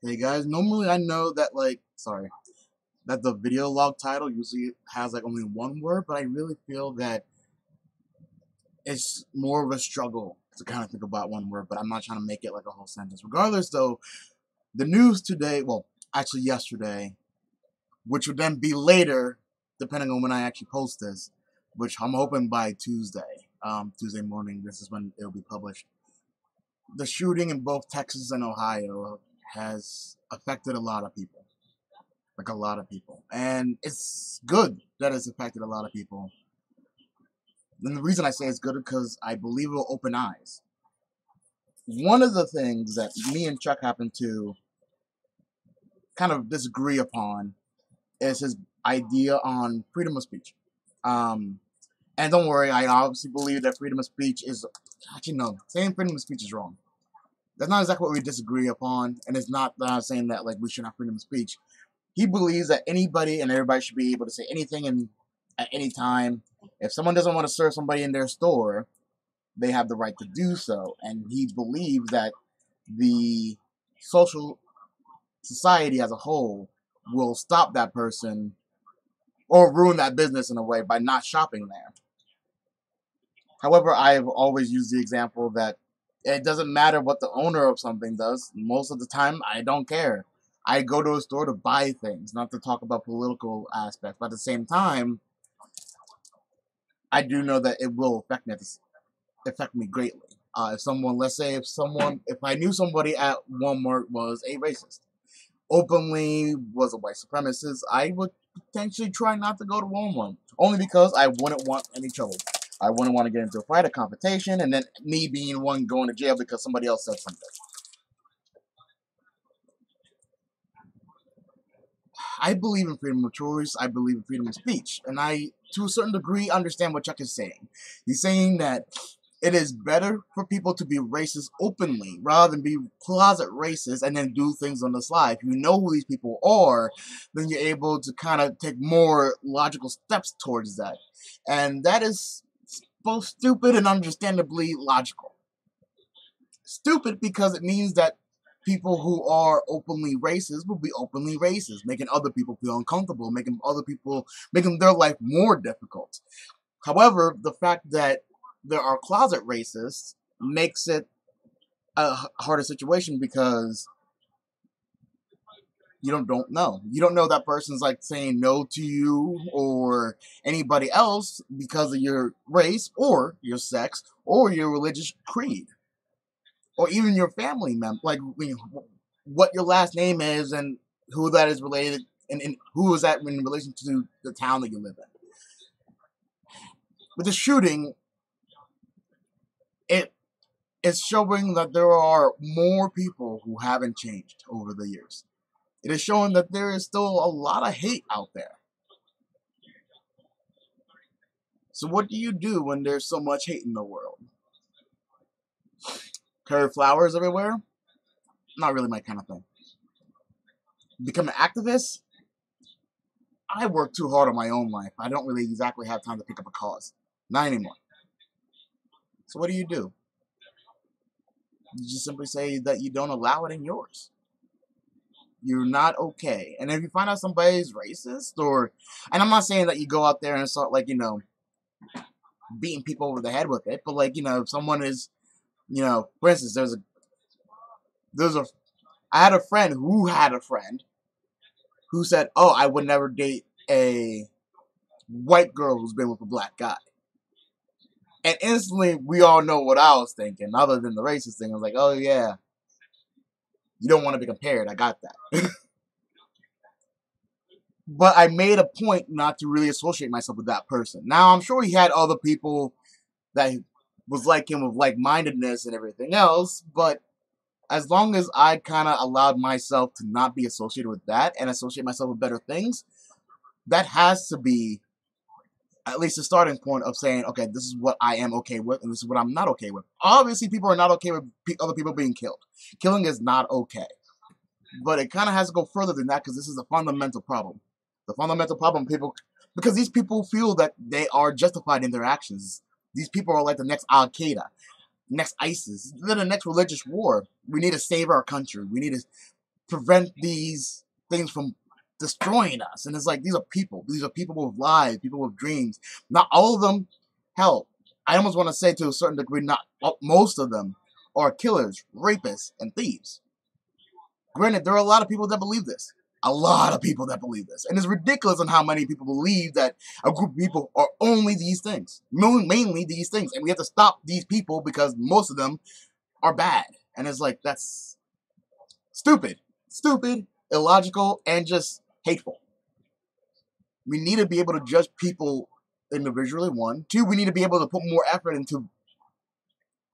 Hey guys, normally I know that that the video log title usually has like only one word, but I really feel that it's more of a struggle to kind of think about one word, but I'm not trying to make it like a whole sentence. Regardless though, the news today, well, actually yesterday, which would then be later, depending on when I actually post this, which I'm hoping by Tuesday, Tuesday morning, this is when it'll be published. The shooting in both Texas and Ohio has affected a lot of people. Like a lot of people. And it's good that it's affected a lot of people. And the reason I say it's good is because I believe it will open eyes. One of the things that me and Chuck happen to kind of disagree upon is his idea on freedom of speech. Um, and don't worry, I obviously believe that freedom of speech is actually no, saying freedom of speech is wrong. That's not exactly what we disagree upon, and it's not that I'm saying that like we should have freedom of speech. He believes that anybody and everybody should be able to say anything and at any time. If someone doesn't want to serve somebody in their store, they have the right to do so. And he believes that the social society as a whole will stop that person or ruin that business in a way by not shopping there. However, I've always used the example that it doesn't matter what the owner of something does. Most of the time, I don't care. I go to a store to buy things, not to talk about political aspects. But at the same time, I do know that it will affect me greatly. If someone, let's say, if I knew somebody at Walmart was a racist, openly was a white supremacist, I would potentially try not to go to Walmart, only because I wouldn't want any trouble. I wouldn't want to get into a fight, a confrontation, and then me being one going to jail because somebody else said something. I believe in freedom of choice. I believe in freedom of speech. And I, to a certain degree, understand what Chuck is saying. He's saying that it is better for people to be racist openly rather than be closet racist and then do things on the sly. If you know who these people are, then you're able to kind of take more logical steps towards that. And that is both stupid and understandably logical. Stupid because it means that people who are openly racist will be openly racist, making other people feel uncomfortable, making their life more difficult. However, the fact that there are closet racists makes it a harder situation because you don't know. You don't know that person's like saying no to you or anybody else because of your race or your sex or your religious creed or even your family member, like what your last name is and who that is related and who is that in relation to the town that you live in. With the shooting, it is showing that there are more people who haven't changed over the years. It is showing that there is still a lot of hate out there. So what do you do when there's so much hate in the world? Carry flowers everywhere? Not really my kind of thing. Become an activist? I work too hard on my own life. I don't really exactly have time to pick up a cause. Not anymore. So what do? You just simply say that you don't allow it in yours. You're not okay. And if you find out somebody's racist and I'm not saying that you go out there and start beating people over the head with it, but if someone is, for instance, I had a friend who said, "Oh, I would never date a white girl who's been with a black guy." And instantly, we all know what I was thinking, other than the racist thing. I was like, "Oh yeah, you don't want to be compared. I got that." But I made a point not to really associate myself with that person. Now, I'm sure he had other people that was like him with like-mindedness and everything else, but as long as I kind of allowed myself to not be associated with that and associate myself with better things, that has to be at least a starting point of saying, okay, this is what I am okay with and this is what I'm not okay with. Obviously, people are not okay with other people being killed. Killing is not okay. But it kind of has to go further than that because this is a fundamental problem. The fundamental problem, because these people feel that they are justified in their actions. These people are like the next Al Qaeda, next ISIS, then the next religious war. We need to save our country. We need to prevent these things from destroying us. And it's like, these are people. These are people with lives, people with dreams. Not all of them, hell, I almost want to say to a certain degree, not most of them are killers, rapists, and thieves. Granted, there are a lot of people that believe this. A lot of people that believe this. And it's ridiculous on how many people believe that a group of people are only these things. Mainly these things. And we have to stop these people because most of them are bad. And it's like, that's stupid. Stupid, illogical, and just hateful. We need to be able to judge people individually, one. Two, we need to be able to put more effort into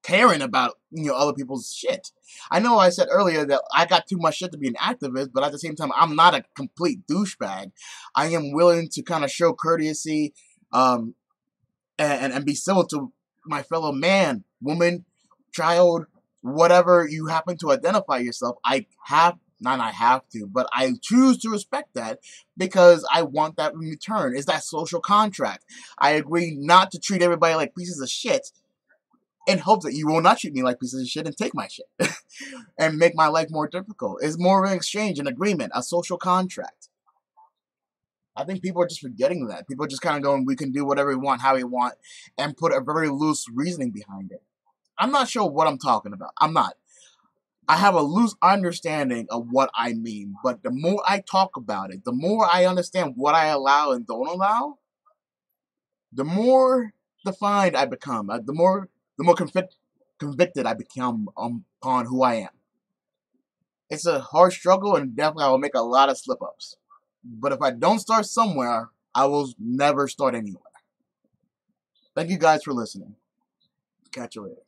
caring about, other people's shit. I know I said earlier that I got too much shit to be an activist, but at the same time, I'm not a complete douchebag. I am willing to kind of show courtesy, and be civil to my fellow man, woman, child, whatever you happen to identify yourself. I choose to respect that because I want that in return. It's that social contract. I agree not to treat everybody like pieces of shit in hopes that you will not treat me like pieces of shit and take my shit and make my life more difficult. It's more of an exchange, an agreement, a social contract. I think people are just forgetting that. People are just kind of going, we can do whatever we want, how we want, and put a very loose reasoning behind it. I'm not sure what I'm talking about. I'm not. I have a loose understanding of what I mean, but the more I talk about it, the more I understand what I allow and don't allow, the more defined I become, the more convicted I become upon who I am. It's a hard struggle, and definitely I will make a lot of slip-ups. But if I don't start somewhere, I will never start anywhere. Thank you guys for listening. Catch you later.